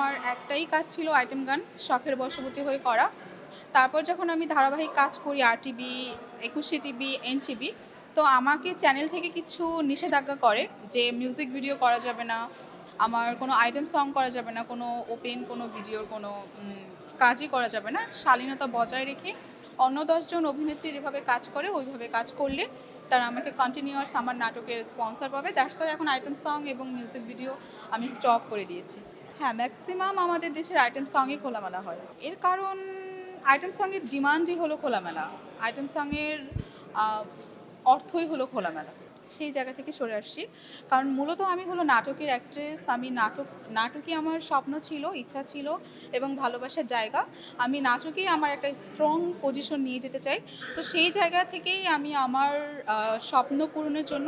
আমার একটাই কাজ ছিল আইটেম গান শখের বশবর্তী হয়ে করা। তারপর যখন আমি ধারাবাহিক কাজ করি আরটিভি, ২১শে টিভি, এনটিভি, তো আমাকে চ্যানেল থেকে কিছু নিষেধাজ্ঞা করে যে মিউজিক ভিডিও করা যাবে না, আমার কোনো আইটেম সং করা যাবে না, কোনো ওপেন কোনো ভিডিওর কোনো কাজই করা যাবে না। শালীনতা বজায় রেখে অন্য ১০ জন অভিনেত্রী যেভাবে কাজ করে ওইভাবে কাজ করলে তারা আমাকে কন্টিনিউয়াস আমার নাটকের স্পন্সর পাবে। দ্যাটস ওয়াই এখন আইটেম সং এবং মিউজিক ভিডিও আমি স্টপ করে দিয়েছি। হ্যাঁ, ম্যাক্সিমাম আমাদের দেশের আইটেম সংই খোলামেলা হয়। এর কারণ আইটেম সঙের ডিমান্ডই হলো খোলামেলা। আইটেম সঙের অর্থই হলো খোলামেলা। সেই জায়গা থেকে সরে আসছি। কারণ মূলত আমি হলো নাটকের অ্যাক্ট্রেস। আমি নাটকই আমার স্বপ্ন ছিল, ইচ্ছা ছিল এবং ভালোবাসার জায়গা। আমি নাটকেই আমার একটা স্ট্রং পজিশন নিয়ে যেতে চাই। তো সেই জায়গা থেকেই আমি আমার স্বপ্ন পূরণের জন্য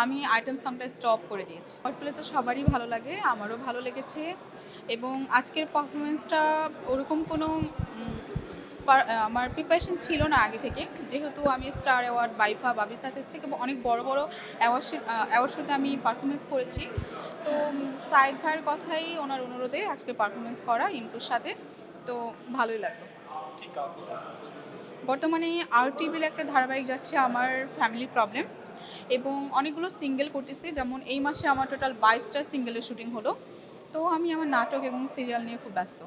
আমি আইটেম সংটা স্টপ করে দিয়েছি। শর্ট প্লে তো সবারই ভালো লাগে, আমারও ভালো লেগেছে এবং আজকের পারফরমেন্সটা ওরকম কোনো আমার প্রিপারেশন ছিল না আগে থেকে। যেহেতু আমি স্টার অ্যাওয়ার্ড, বাইফা, বাবি সাসের থেকে অনেক বড় বড় অ্যাওয়ার্ড শোতে আমি পারফরমেন্স করেছি। তো সাইদ ভাইয়ের কথাই, ওনার অনুরোধে আজকে পারফরমেন্স করা ইন্টুর সাথে। তো ভালোই লাগলো। বর্তমানে আরটিভির একটা ধারাবাহিক যাচ্ছে আমার ফ্যামিলি প্রবলেম এবং অনেকগুলো সিঙ্গেল করতেছি। যেমন এই মাসে আমার টোটাল ২২টা সিঙ্গেলের শুটিং হলো। তো আমি আমার নাটক এবং সিরিয়াল নিয়ে খুব ব্যস্ত।